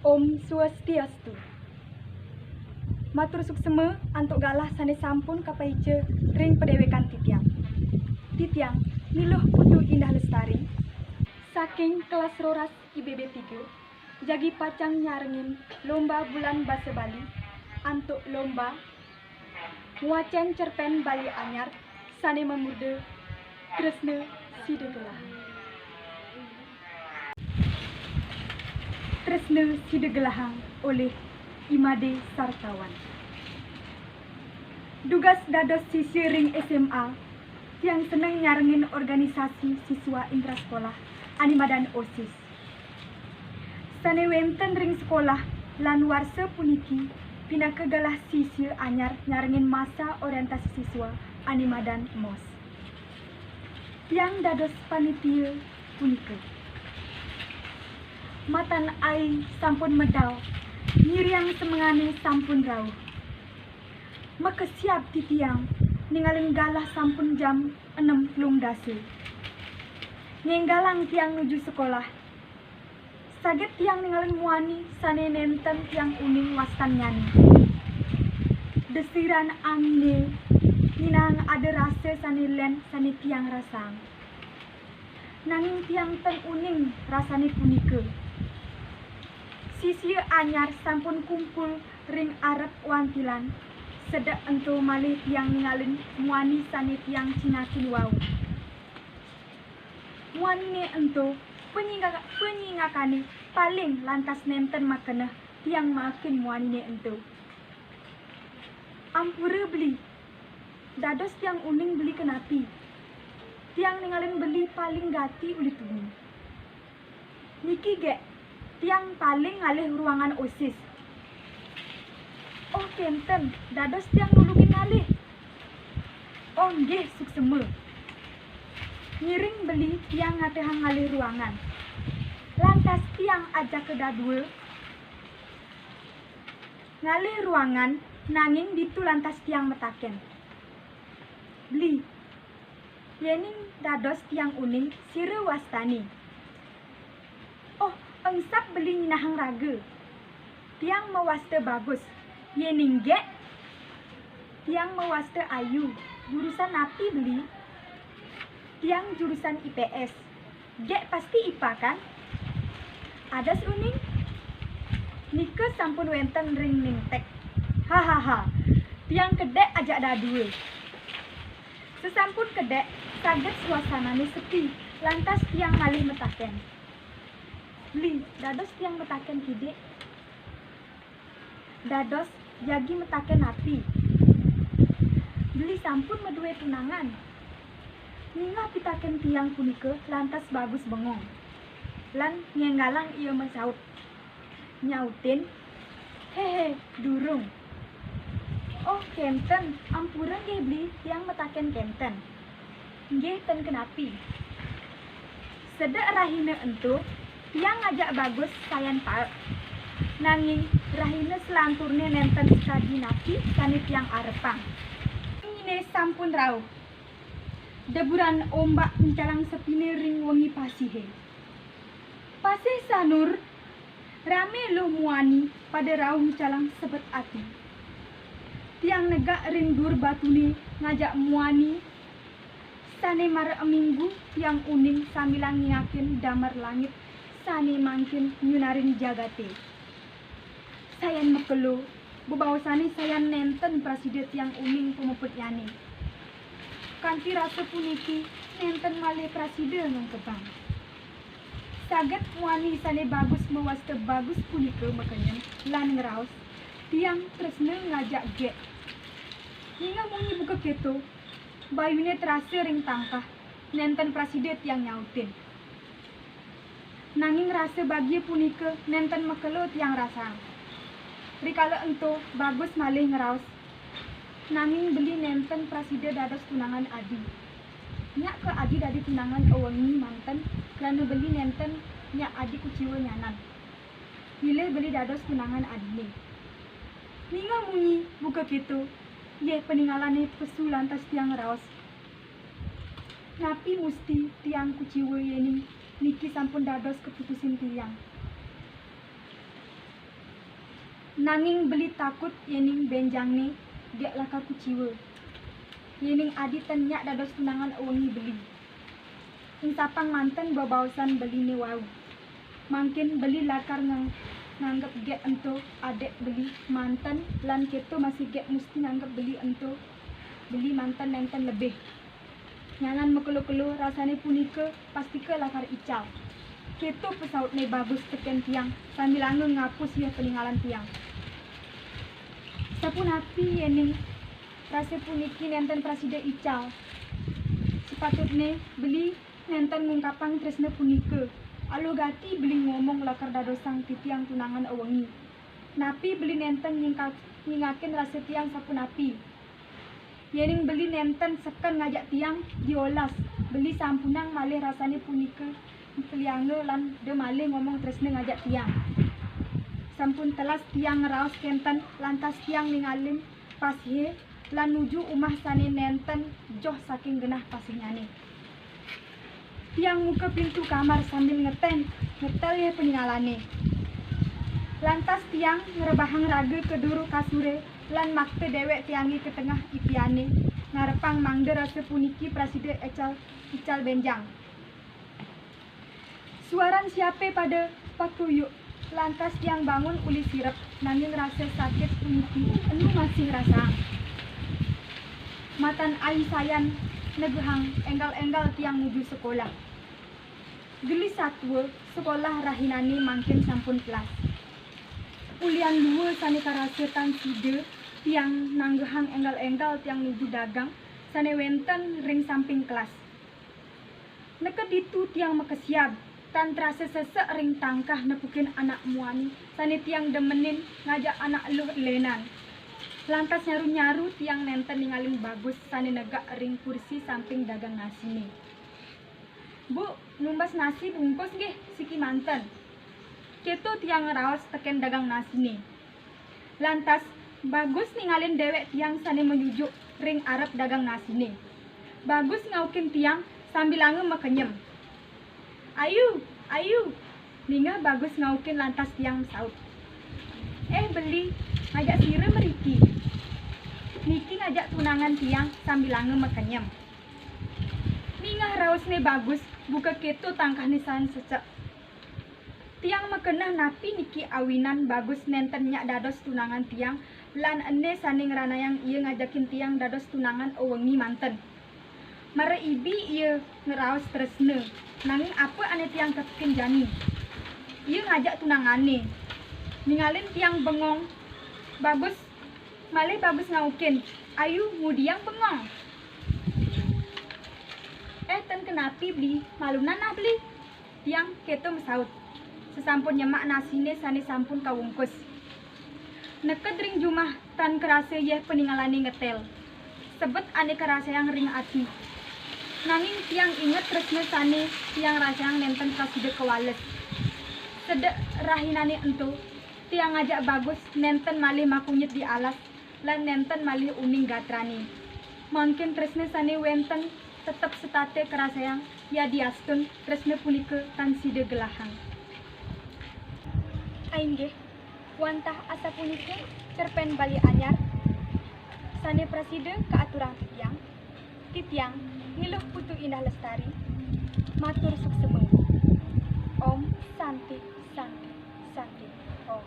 Om Swastiastu. Matur suksema antuk galah sane sampun kapaice ring pedewekan titiang. Titiang miluh putu Indah Lestari saking kelas roras IBB 3 jagi pacang nyarengin lomba bulan basa Bali antuk lomba muacen cerpen Bali anyar sane memude Tresna Sidegelah. Tresna Sidegelahang oleh Imade Sartawan. Dugas dados siswa ring SMA yang seneng nyarengin organisasi siswa intrasekolah animadan OSIS. Sane wenten ring sekolah lan warsa puniki pinaka galah siswa anyar nyarengin masa orientasi siswa animadan MOS. Yang dados panitia punika. Matan ai sampun medal, nyiriang semengane sampun rauh. Maka siap titiang, ningalin galah sampun jam 6 dase. Ngenggalang tiang nuju sekolah. Saget tiang ningalin muani sane nenten tiang uning wastan nyani. Desiran amne, ninang ada rasa sane len sane tiang rasang. Nanging tiang ten uning rasane punika. Siswa anyar sampun kumpul ring arep wantilan sedek ento malih tiang ningalin muani sane tiang cinakin wau. Muanine ento penyingakane paling lantas nenten makeneh tiang makin muanine ento. Ampura beli dados tiang uning beli kenapi. Tiang ningalin beli paling gati uli tumi. Niki gek tiang paling ngalih ruangan OSIS. Oh kenten, dados tiang nulungin ngalih. Oh nggih suksema. Ngiring beli tiang ngatehang ngalih ruangan. Lantas tiang ajak ke dadue. Ngalih ruangan nanging ditu lantas tiang metaken. Beli. Yening dados tiang uning sire wastani. Oh engsap beli nyinahang raga. Tiang mewaste bagus. Yening gek. Tiang mewaste ayu. Jurusan api beli. Tiang jurusan IPS. Gek pasti IPA kan? Adas uning. Nika sampun wenten ring ningtek. Hahaha. Tiang kedek ajak dadue. Sesampun kedek saget suasanane sepi. Lantas tiang malih metaken. Beli, dados tiang metaken kidek. Dados jagi metaken api. Beli sampun medue tunangan. Ninga pitaken tiang punika lantas bagus bengong. Lan ngenggalang ia mensaut. Nyautin, hehe, durung. Oh kenten, ampura nggih beli tiang metaken kenten. Nggih ten kenapi. Sedek rahina entuk. Tiang ngajak bagus sayan pak. Nanging rahina selanturne nenten sekadi napi sane tiang arepang. Ini sampun rauh. Deburan ombak mencalang sepine ring wengi pasihe. Pasih sanur rame loh muani pada rauh mencalang sebet ati. Tiang negak ring dur batune ngajak muani sane mare minggu tiang uning samilang nyakin damar langit sane mangkin nyunarin jagate. Sayan mekelo, bebawasane sayan nenten prasida tiang uning pemepet yani. Kanti rasa puniki nenten malih prasida ngangkebang. Saget wani sane bagus mewaste bagus punika mekenyen lan ngeraos. Tiang tresna ngajak gek. Hingga mungi buka keto, bayune terasa ring tangkah nenten prasida tiang nyautin. Nanging rasa bagia punika nenten mekelo tiang rasang. Rikala ento bagus malih ngeraos. Nanging beli nenten prasida dados tunangan adi. Nyak ke adi dadi tunangan ewengi manten kerana beli nenten nyak adi kuciwa nyanan. Milih beli dados tunangan adine. Ninga munyi buka gitu. Ye peninggalane pesu lantas tiang ngeraos. Napi musti tiang kuciwa yening niki sampun dados keputusin tiang. Nanging beli takut yening benjangne gek laka kuciwa. Yening adi tenyak dados tunangan ewengi beli. Ing sapang manten babausan beline wau. Mangkin beli lakar nganggep gek ento adek beli manten lan keto masih gek mesti nganggep beli ento beli manten nenten lebih. Nyangan mekelu-kelu rasane punika pasti ke lakar ical. Keto pesautne bagus teken tiang sambil angge ngapus ya peninggalan tiang. Sapun api yening rasa puniki nenten prasida ical. Sepatutne beli nenten ngungkapang tresna punika. Alo gati beli ngomong lakar dadosang titiang tunangan ewengi. Napi beli nenten nyingakin rasa tiang sapun api. Yening beli nenten seken ngajak tiang diolas. Beli sampunang malih rasane punika keliange lan de malih ngomong tresna ngajak tiang. Sampun telas tiang ngeraos kenten lantas tiang ningalin pashe lan nuju umah sane nenten joh saking genah pasinyane. Tiang muka pintu kamar sambil ngetel ya peninggalane. Lantas tiang ngerebahang raga ke duru kasure lan makte dewek tiangi ke tengah ipiane ngarepang mangde rasa puniki prasida ical benjang. Suaran siape pada pakuyuk. Lantas tiang bangun uli sirep nanging rasa sakit puniki enu masih rasang. Matan ai sayan negehang enggal-enggal tiang menuju sekolah. Geli satwa sekolah rahinani mangkin sampun kelas. Ulian dua sane karasetan side tiang nanggehang enggal-enggal tiang menuju dagang sane wenten ring samping kelas. Neket itu tiang makesiab tan terasa sesek ring tangkah nepukin anak muani sane tiang demenin ngajak anak eluh lenan. Lantas nyaru-nyaru tiang nenten ningalin bagus sane negak ring kursi samping dagang nasi nih. Bu, numbas nasi bungkus nggih siki manten. Keto tiang ngeraos teken dagang nasi nih. Lantas bagus ningalin dewek tiang sane menyujuk ring arep dagang nasi nih. Bagus ngaukin tiang sambil ange mekenyem. Ayu, ninga bagus ngaukin lantas tiang saut. Beli, ngajak sire meriki. Niki ngajak tunangan tiang sambil ange mekenyem. Ninga rausne bagus, buka keto tangkah nisan secek. Tiang mekenah napi niki awinan bagus nenten nyak dados tunangan tiang, lan ene saning ranayang iya ngajakin tiang dados tunangan ewengi manten. Mare ibi iya ngeraos tresne. Nanging apa ane tiang kepikin jani. Iya ngajak tunangane. Ningalin tiang bengong. Bagus, malih bagus ngaukin. Ayu ngudiang bengong. Ten kenapi beli, malunan nah beli. Tiang keto mesaut. Sesampun nyemak nasine sane sampun kawungkus. Neket ring jumah tan kerasa yeh peninggalane ngetel. Sebet ane kerasa yang ring ati. Nanging tiang inget tresna sane tiang rasang nenten prasida kewales. Sedek rahinane ento, tiang ngajak bagus nenten malih makunyit di alas, lan nenten malih uning gatrani. Mungkin tresna sane wenten tetep setate kerasayang ya diastun tresna punika tan sida gelahang. Ainggih, wantah asa punika cerpen bali anyar. Sane prasida keaturang titiang ngiluh putu indah lestari, matur suksebeng. Om Santi Santi Santi Om.